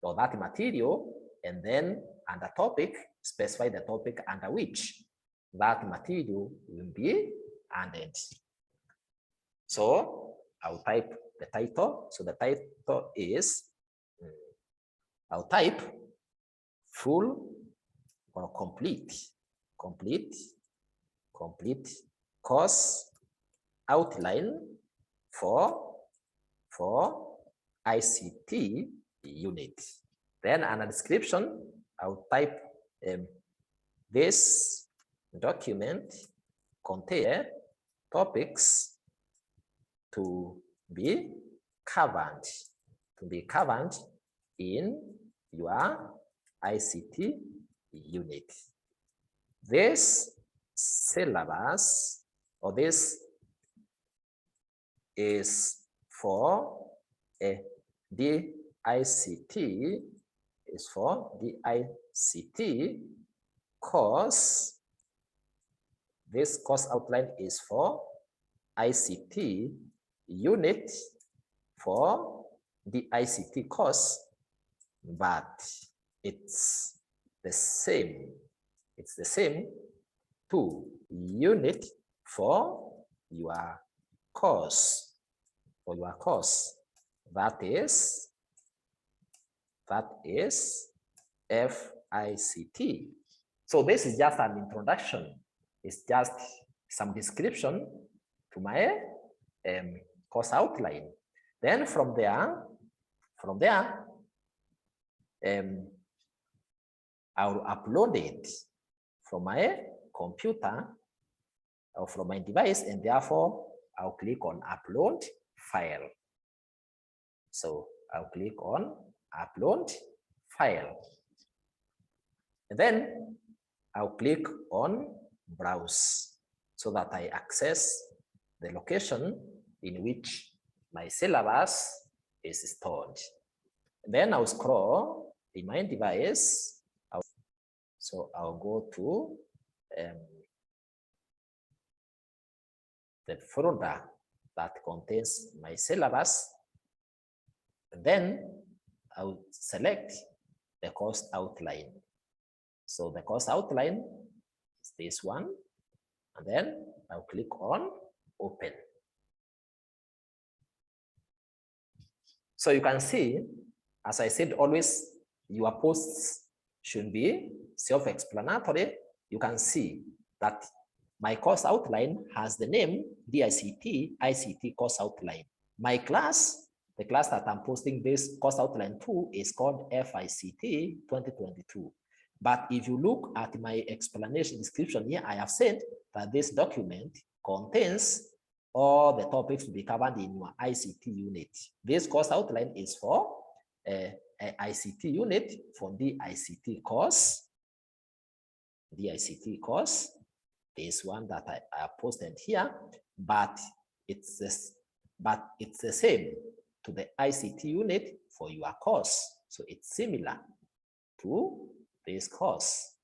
or that material, and then under topic, specify the topic under which that material will be added. So I'll type the title. So the title is, I'll type full or complete course outline for ICT unit. Then under description, I'll type this document contain topics to be covered in your ICT unit. This syllabus, or this is for a DICT, course. This course outline is for ICT unit for the ICT course, but it's the same. It's the same to unit for your course. That is FICT. So this is just an introduction. It's just some description to my course outline. Then from there, I'll upload it from my computer or from my device, and therefore I'll click on upload file. So I'll click on upload file. And then I'll click on browse so that I access the location in which my syllabus is stored. And then I'll scroll in my device. So I'll go to the folder that contains my syllabus. And then I'll select the course outline. So the course outline is this one. And then I'll click on open. So you can see, as I said, always your posts should be self-explanatory. You can see that my course outline has the name DICT ICT course outline. My class, the class that I'm posting this course outline to, is called FICT 2022. But if you look at my explanation description here, I have said that this document contains all the topics to be covered in your ICT unit. This course outline is for a ICT unit for the ICT course. this one that I posted here, but it's the same to the ICT unit for your course. So it's similar to this course.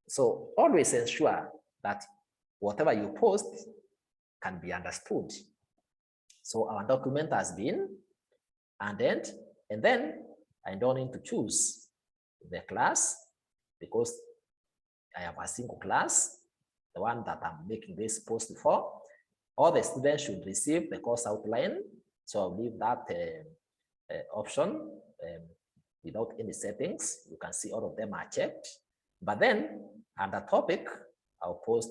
So always ensure that whatever you post can be understood. So our document has been added, and then I don't need to choose the class because I have a single class, the one that I'm making this post for. All the students should receive the course outline. So I'll leave that option without any settings. You can see all of them are checked. But then under topic, I'll post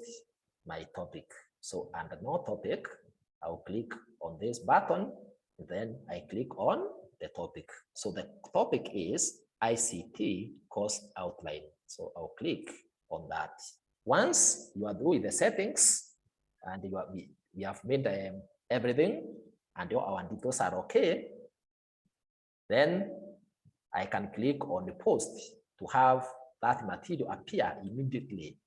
my topic. So under no topic, I'll click on this button, then I click on the topic. So the topic is ICT course outline. So I'll click on that. Once you are through with the settings and we have made everything and our details are okay, then I can click on the post to have that material appear immediately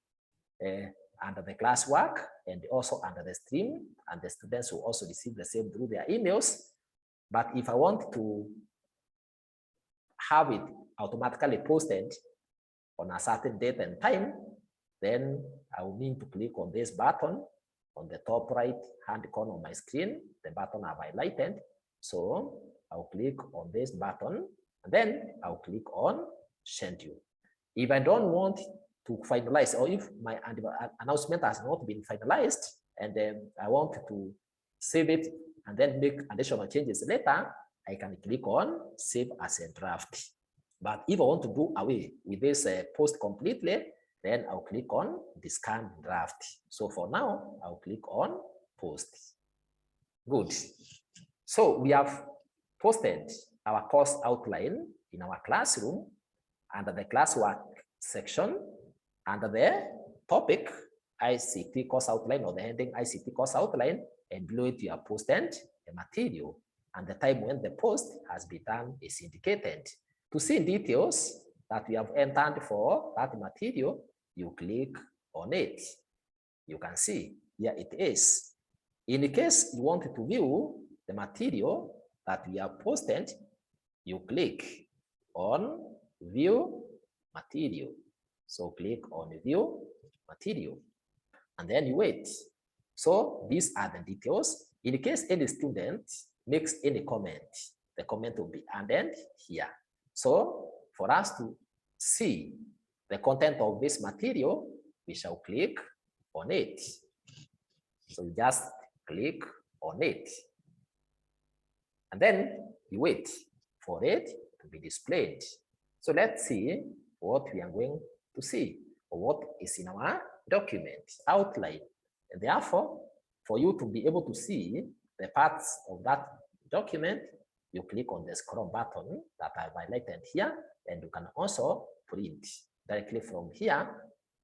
under the classwork and also under the stream, and the students will also receive the same through their emails. But if I want to have it automatically posted on a certain date and time, then I will need to click on this button on the top right hand corner of my screen, the button I've highlighted. So I'll click on this button and then I'll click on schedule. If I don't want to finalize, or if my announcement has not been finalized and then I want to save it and then make additional changes later, I can click on save as a draft. But if I want to do away with this post completely, then I'll click on the scan draft. So for now, I'll click on post. Good. So we have posted our course outline in our classroom under the classwork section, under the topic ICT course outline or the heading ICT course outline, and below it you have posted the material, and the time when the post has been done is indicated. To see details that we have entered for that material, you click on it. You can see here it is. In case you want to view the material that we have posted, you click on view material. So click on view material and then you wait. So these are the details. In case any student makes any comment, the comment will be added here. So for us to see the content of this material, we shall click on it. So you just click on it. And then you wait for it to be displayed. So let's see what we are going to see, or what is in our document outline. And therefore, for you to be able to see the parts of that document, you click on the scroll button that I've highlighted here, and you can also print directly from here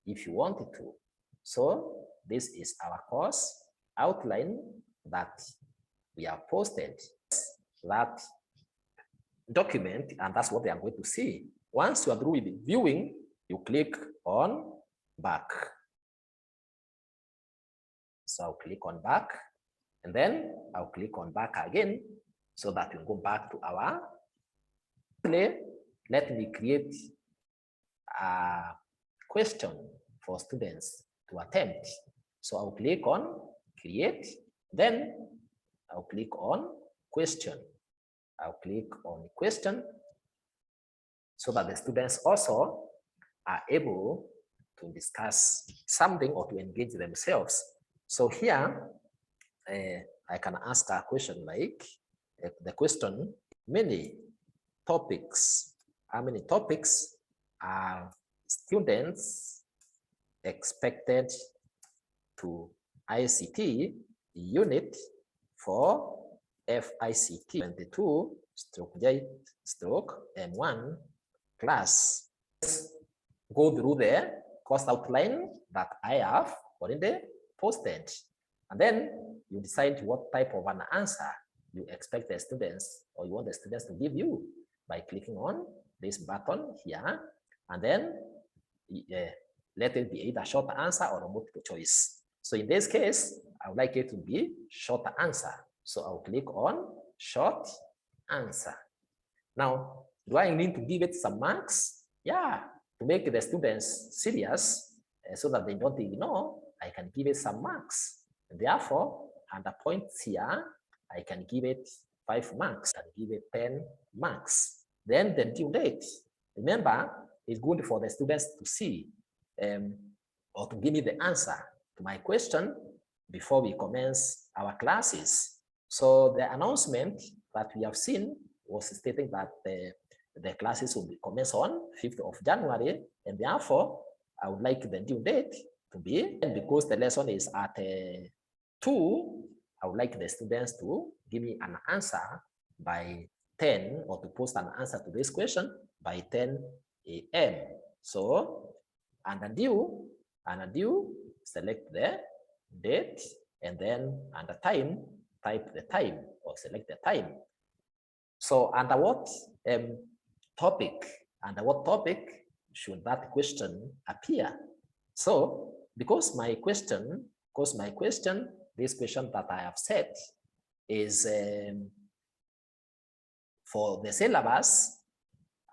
if you wanted to. So this is our course outline that we have posted, that document, and that's what they are going to see. Once you are through with viewing, you click on back. So I'll click on back, and then I'll click on back again so that we'll go back to our play. Let me create a question for students to attempt. So I'll click on create, then I'll click on question. I'll click on question so that the students also are able to discuss something or to engage themselves. So here, I can ask a question like the question, how many topics are students expected to ICT unit for FICT 22/J/M1 class? Let's go through the course outline that I have already posted, and then you decide what type of an answer you expect the students, or you want the students to give you, by clicking on this button here, and then let it be either short answer or multiple choice. So in this case, I would like it to be short answer. So I'll click on short answer. Now, do I need to give it some marks? Yeah, to make the students serious so that they don't ignore, I can give it some marks. And therefore, under points here, I can give it 5 marks, I can give it 10 marks. Then the due date, remember, it's good for the students to see or to give me the answer to my question before we commence our classes. So the announcement that we have seen was stating that the classes will be commenced on 5th of January, and therefore I would like the due date to be, and because the lesson is at 2, I would like the students to give me an answer by 10, or to post an answer to this question by 10 a.m. So under due, select the date, and then under time, type the time or select the time. So under what topic should that question appear? So because my question, this question that I have set is for the syllabus,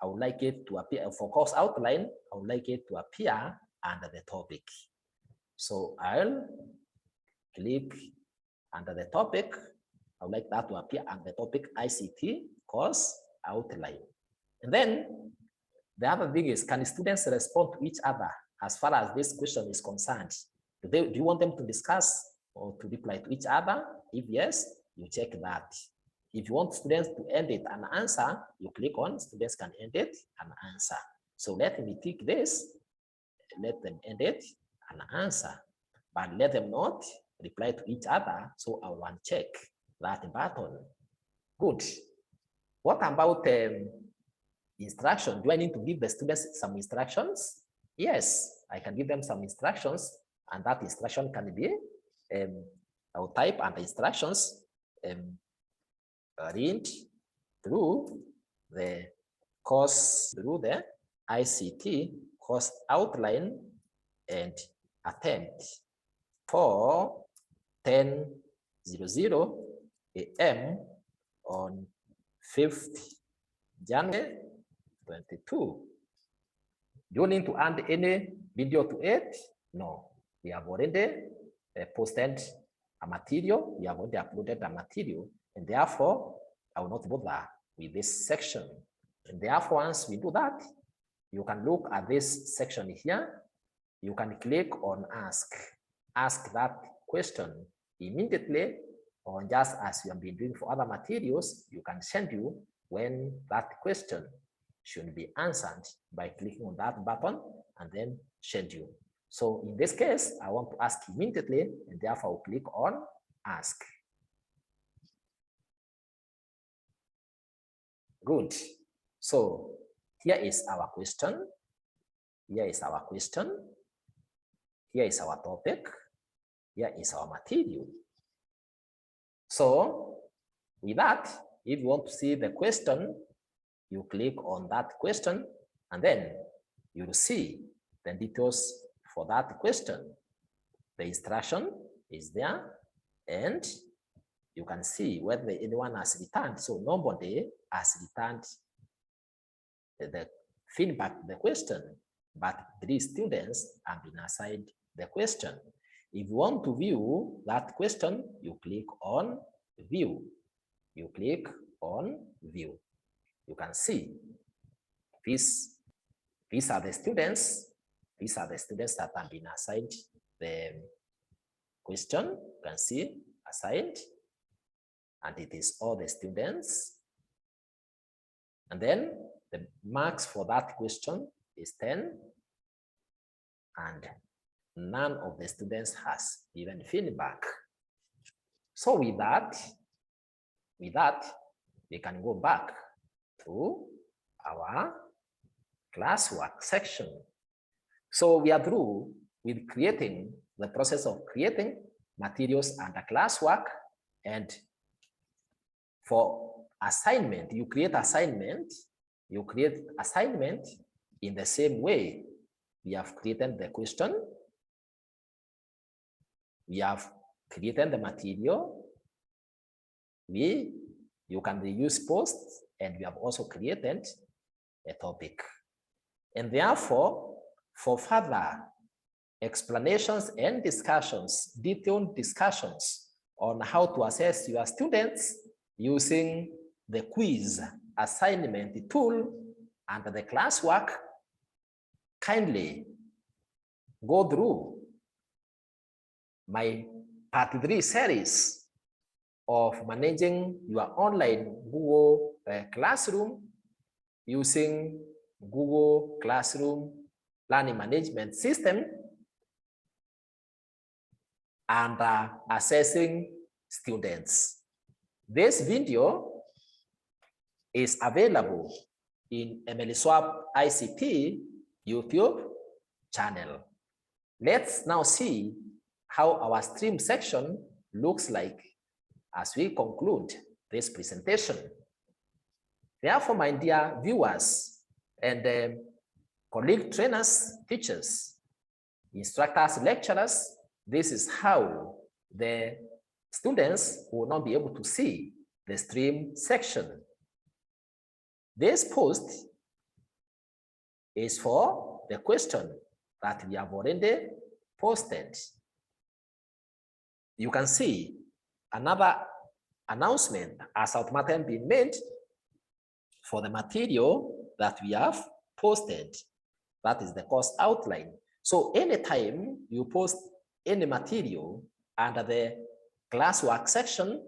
I would like it to appear for course outline, I would like it to appear under the topic. So I'll click under the topic. I would like that to appear under the topic ICT course outline. And then the other thing is, can students respond to each other as far as this question is concerned? Do you want them to discuss or to reply to each other? If yes, you check that. If you want students to end it and answer, you click on students can end it and answer. So let me tick this, let them end it and answer, but let them not reply to each other. So I will uncheck that button. Good. What about instruction? Do I need to give the students some instructions? Yes, I can give them some instructions, and that instruction can be, I will type under instructions, read through the course, through the ICT course outline and attempt for 10:00 a.m. on 5th January 22. Do you need to add any video to it? No, we have already posted a material, we have already uploaded a material, and therefore I will not bother with this section. And therefore, once we do that, you can look at this section here. You can click on ask that question immediately, or just as you have been doing for other materials, you can send you when that question should be answered by clicking on that button and then schedule. So in this case, I want to ask immediately, and therefore I'll click on ask. Good. So here is our question. Here is our question. Here is our topic. Here is our material. So with that, if you want to see the question, you click on that question, and then you will see the details for that question. The instruction is there, and you can see whether anyone has returned. So nobody has returned the feedback to the question, but 3 students have been assigned the question. If you want to view that question, you click on view. You click on view. You can see these are the students. These are the students that have been assigned the question. You can see assigned, and it is all the students. And then the marks for that question is 10, and none of the students has given feedback. So with that, we can go back to our classwork section. So we are through with creating the process of creating materials under classwork. And for assignment, you create assignment in the same way. We have created the question. We have created the material. You can reuse posts, and we have also created a topic. And therefore, for further explanations and discussions, detailed discussions on how to assess your students using the quiz assignment tool and the classwork, kindly go through my part 3 series of managing your online Google Classroom using Google Classroom Learning Management System and assessing students. This video is available in EMELISWAP ICT YouTube channel. Let's now see how our stream section looks like as we conclude this presentation. Therefore, my dear viewers and colleague trainers, teachers, instructors, lecturers, this is how the students will not be able to see the stream section. This post is for the question that we have already posted. You can see another announcement has automatically been made for the material that we have posted. That is the course outline. So anytime you post any material under the classwork section,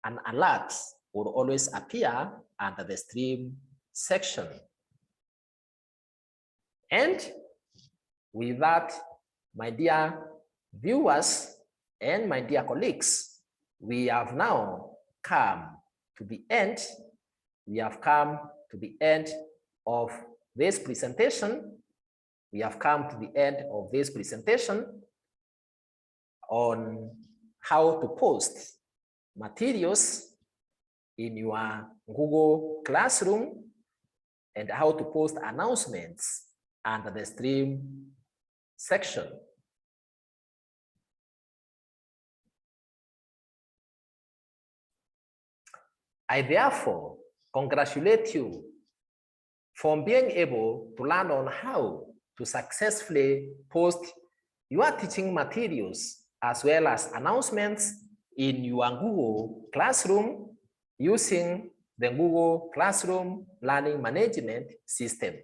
an alert will always appear under the stream section. And with that, my dear viewers and my dear colleagues, we have now come to the end. We have come to the end of this presentation. We have come to the end of this presentation on how to post materials in your Google Classroom and how to post announcements under the stream section. I therefore congratulate you for being able to learn on how to successfully post your teaching materials as well as announcements in your Google Classroom using the Google Classroom Learning Management System.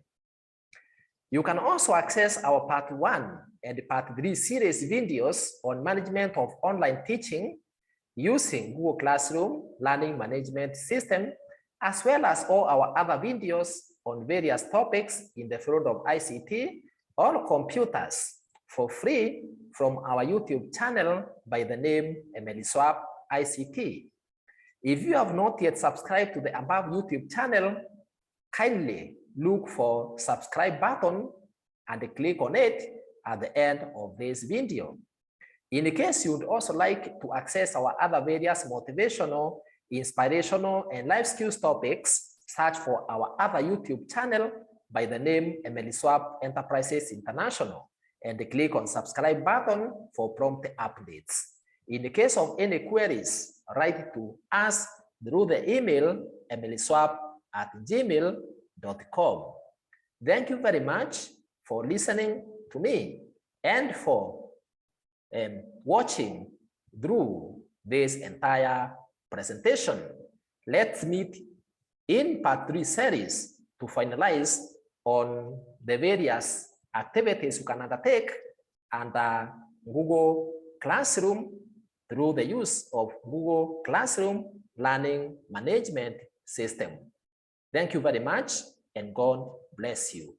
You can also access our Part 1 and Part 3 series videos on management of online teaching using Google Classroom Learning Management System, as well as all our other videos on various topics in the field of ICT or computers for free from our YouTube channel by the name EMELISWAP ICT. If you have not yet subscribed to the above YouTube channel, kindly look for subscribe button and click on it at the end of this video. In case you would also like to access our other various motivational, inspirational, and life skills topics, search for our other YouTube channel by the name EMELISWAP Enterprises International and click on subscribe button for prompt updates. In the case of any queries, write to us through the email emeliswap@gmail.com. Thank you very much for listening to me and for watching through this entire presentation. Let's meet in Part 3 series to finalize on the various activities you can undertake under Google Classroom through the use of Google Classroom Learning Management System. Thank you very much and God bless you.